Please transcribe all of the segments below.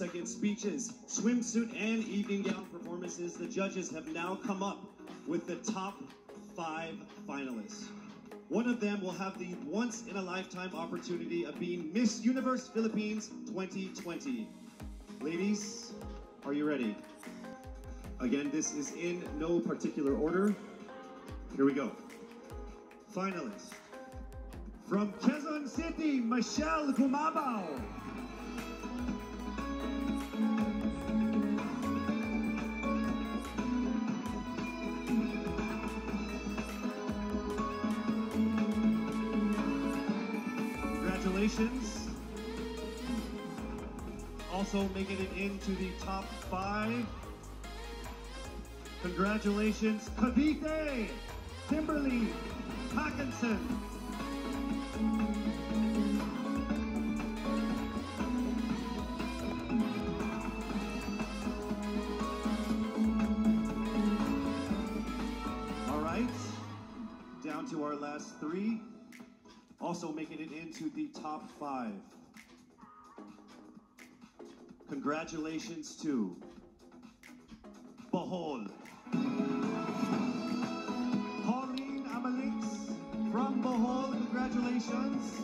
30-second speeches, swimsuit and evening gown performances, the judges have now come up with the top 5 finalists. One of them will have the once-in-a-lifetime opportunity of being Miss Universe Philippines 2020. Ladies, are you ready? Again, this is in no particular order. Here we go. Finalists. From Quezon City, Michelle Gumabao. Congratulations. Also making it into the top 5. Congratulations, Cavite, Kimberly Hackinson. All right, down to our last 3. Also making it into the top 5. Congratulations to Bohol. Pauline Amalix from Bohol, congratulations.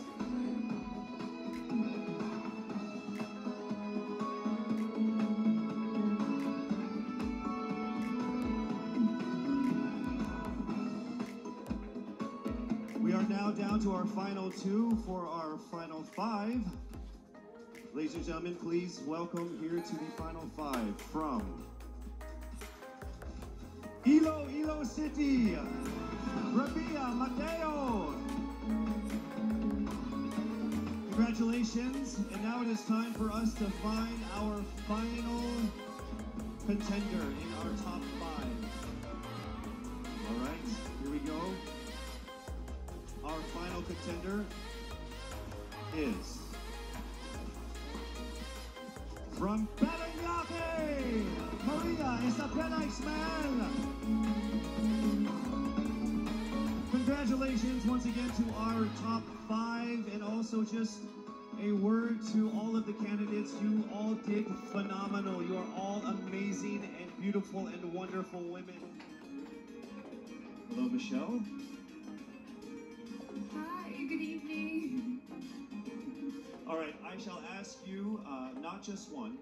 We are now down to our final 2 for our final 5. Ladies and gentlemen, please welcome here to the final 5 from Iloilo City, Rabia Mateo. Congratulations, and now it is time for us to find our final contender in our top 5. All right, here we go. Our final contender is from Parañaque, Maria Isabella Ismael. Congratulations once again to our top 5, and also just a word to all of the candidates. You all did phenomenal. You are all amazing and beautiful and wonderful women. Hello, Michelle. Hi, good evening. All right, I shall ask you not just one,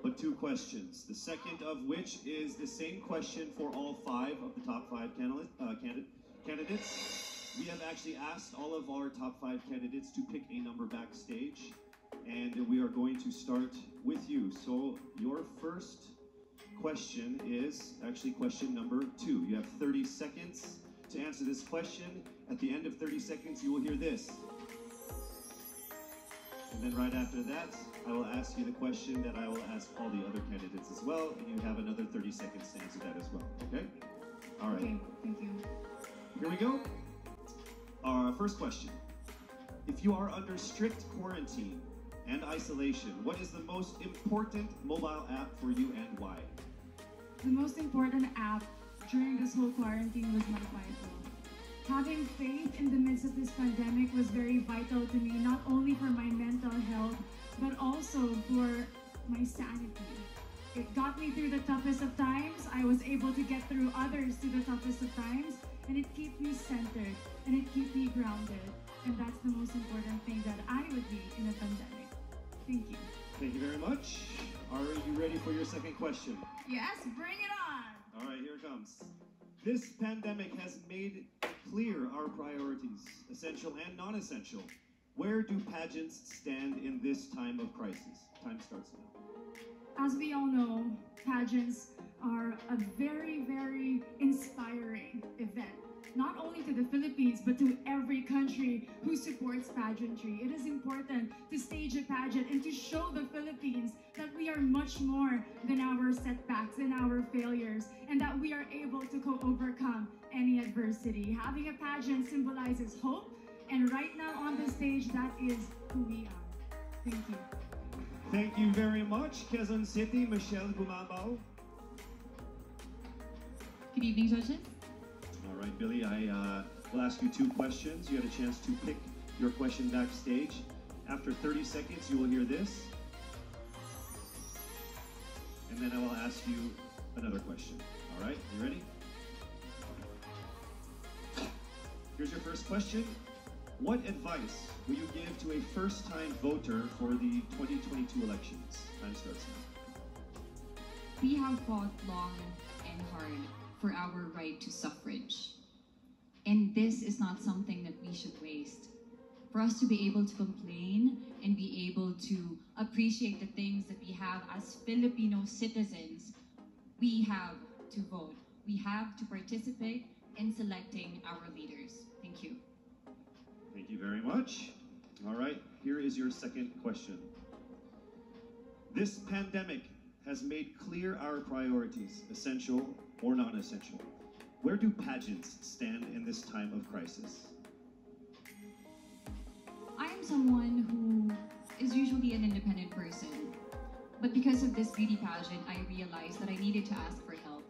but 2 questions. The second of which is the same question for all 5 of the top 5 candidates. We have actually asked all of our top 5 candidates to pick a number backstage, and we are going to start with you. So your first question is actually question number 2. You have 30 seconds to answer this question. At the end of 30 seconds, you will hear this. And then right after that, I will ask you the question that I will ask all the other candidates as well, and you have another 30 seconds to answer that as well, okay? All right. Okay, thank you. Here we go. Our first question. If you are under strict quarantine and isolation, what is the most important mobile app for you and why? The most important app during this whole quarantine was my Bible. Having faith in the midst of this pandemic was very vital to me, not only for my mental health, but also for my sanity. It got me through the toughest of times. I was able to get through others through the toughest of times, and it kept me centered, and it kept me grounded. And that's the most important thing that I would need in a pandemic. Thank you. Thank you very much. Are you ready for your second question? Yes, bring it on! All right, here it comes. This pandemic has made clear our priorities, essential and non-essential. Where do pageants stand in this time of crisis? Time starts now. As we all know, pageants are a very, very inspiring event. Not only to the Philippines, but to every country who supports pageantry. It is important to stage a pageant and to show the Philippines that we are much more than our setbacks and our failures, and that we are able to overcome any adversity. Having a pageant symbolizes hope, and right now on the stage, that is who we are. Thank you. Thank you very much, Quezon City, Michelle Gumabao. Good evening, judges. All right, Billy, I will ask you 2 questions. You had a chance to pick your question backstage. After 30 seconds, you will hear this. and then I will ask you another question. All right, you ready? Here's your first question. What advice will you give to a first-time voter for the 2022 elections? Time starts now. We have fought long and hard for our right to suffrage. And this is not something that we should waste. For us to be able to complain and be able to appreciate the things that we have as Filipino citizens, we have to vote. We have to participate in selecting our leaders. Thank you. Thank you very much. All right, here is your second question. This pandemic has made clear our priorities, essential or non-essential. Where do pageants stand in this time of crisis? I am someone who is usually an independent person. But because of this beauty pageant, I realized that I needed to ask for help.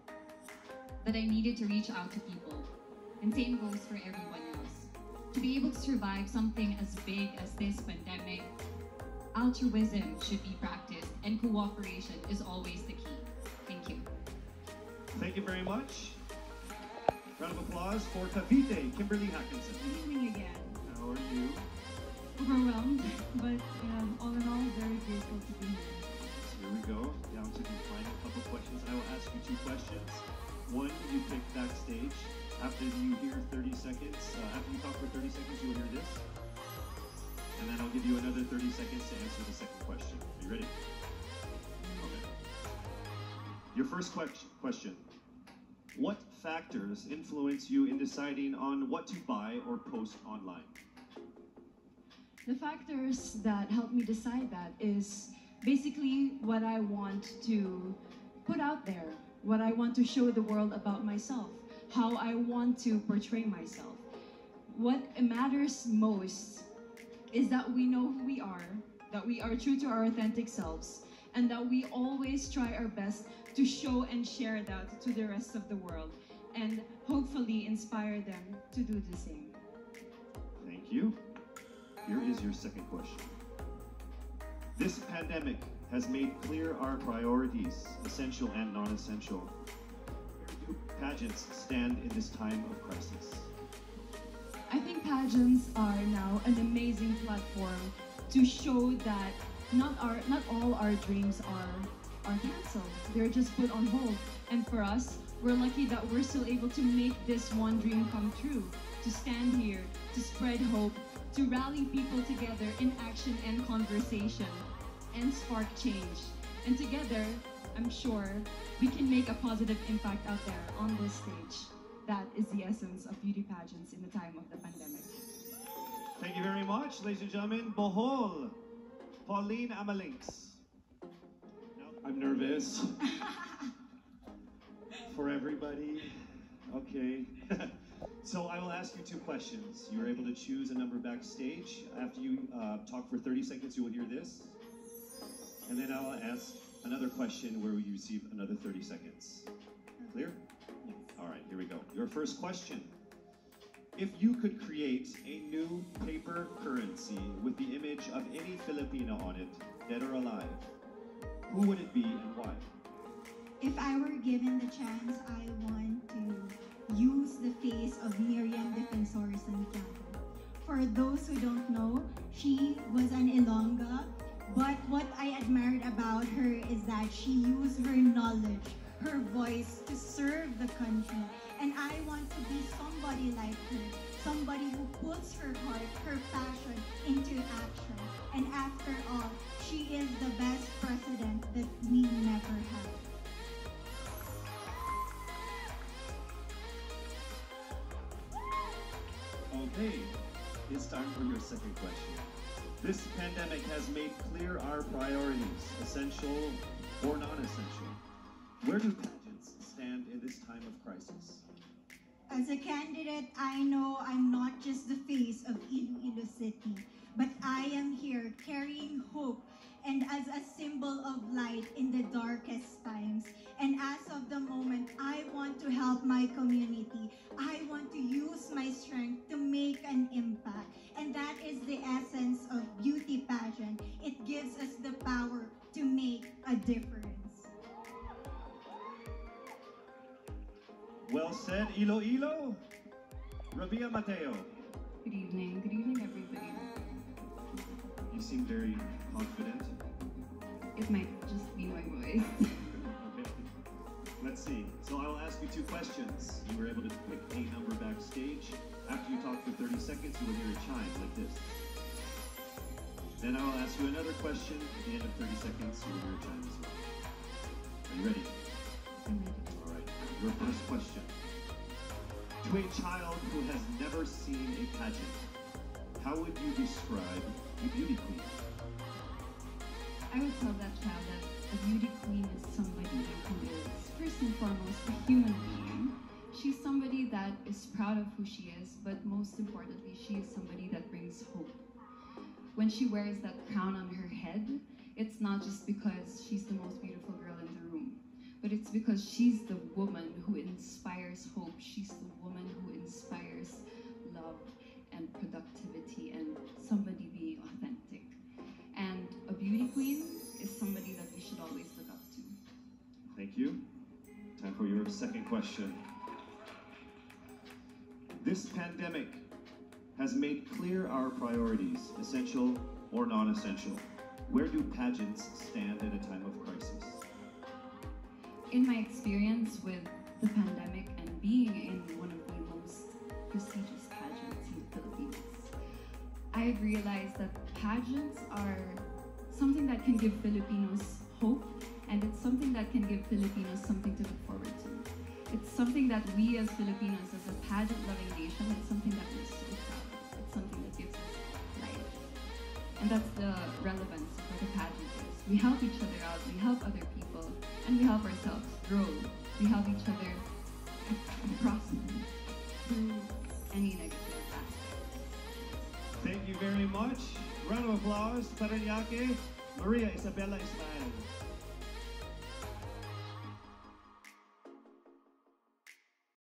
That I needed to reach out to people. And same goes for everyone else. To be able to survive something as big as this pandemic, altruism should be practiced and cooperation is always the key. Thank you. Thank you very much. Round of applause for Cavite, Kimberly Hackinson. Good evening again. How are you? Overwhelmed, but all in all, very grateful to be here. Here we go, down to the final couple questions. I will ask you two questions. One, you pick backstage. After you hear 30 seconds, after you talk for 30 seconds, you will hear this. And then I'll give you another 30 seconds to answer the second question. Are you ready? Okay. Your first question. What factors influence you in deciding on what to buy or post online? The factors that help me decide that is basically what I want to put out there, what I want to show the world about myself, how I want to portray myself. What matters most is that we know who we are, that we are true to our authentic selves, and that we always try our best to show and share that to the rest of the world, and hopefully inspire them to do the same. Thank you. Here is your second question. This pandemic has made clear our priorities, essential and non-essential. Where do pageants stand in this time of crisis? I think pageants are now an amazing platform to show that not all our dreams are canceled. They're just put on hold. And for us, we're lucky that we're still able to make this one dream come true, to stand here, to spread hope, to rally people together in action and conversation, and spark change. And together, I'm sure, we can make a positive impact out there on this stage. That is the essence of beauty pageants in the time of the pandemic. Thank you very much, ladies and gentlemen. Bohol, Pauline Amalinks. I'm nervous. For everybody. Okay. So I will ask you two questions. You're able to choose a number backstage. After you talk for 30 seconds, you will hear this. And then I'll ask another question where you receive another 30 seconds. Clear? Yes. All right, here we go. Your first question. If you could create a new paper currency with the image of any Filipino on it, dead or alive, who would it be and why? If I were given the chance, I want to use the face of Miriam Defensor Santiago. For those who don't know, she was an Ilongga, but what I admired about her is that she used her knowledge, her voice to serve the country. And I want to be somebody like her, somebody who puts her heart, her passion into action. And after all, she is the best president that we never had. Okay, it's time for your second question. This pandemic has made clear our priorities, essential or non-essential. Where do pageants stand in this time of crisis? As a candidate, I know I'm not just the face of Iloilo City, but I am here carrying hope and as a symbol of light in the darkest times. And as of the moment, I want to help my community. I want to use my strength to make an impact. And that is the essence of beauty pageant. It gives us the power to make a difference. Said Iloilo, Rabia Mateo. Good evening. Good evening, everybody. You seem very confident. It might just be my voice. Okay. Let's see. So I will ask you 2 questions. You were able to pick a number backstage. After you talk for 30 seconds, you will hear a chime like this. Then I will ask you another question. At the end of 30 seconds, you will hear a chime as well. Are you ready? I'm ready. All right. Your first question. To a child who has never seen a pageant, how would you describe a beauty queen? I would tell that child that a beauty queen is somebody who is, first and foremost, a human being. She's somebody that is proud of who she is, but most importantly, she is somebody that brings hope. When she wears that crown on her head, it's not just because she's the most beautiful girl in the room, but it's because she's the woman who inspires hope. She's the woman who inspires love and productivity and somebody being authentic. And a beauty queen is somebody that we should always look up to. Thank you. Time for your second question. This pandemic has made clear our priorities, essential or non-essential. Where do pageants stand at a time of crisis? In my experience with the pandemic and being in one of the most prestigious pageants in the Philippines, I've realized that pageants are something that can give Filipinos hope, and it's something that can give Filipinos something to look forward to. It's something that we as Filipinos, as a pageant-loving nation, it's something that we're so proud of. It's something that gives us life. And that's the relevance of what a pageant is. We help each other out, we help other people, and we help ourselves grow. We help each other prosper through any negative aspect. Thank you very much. Round of applause, Paranaque, Maria Isabella Ismael.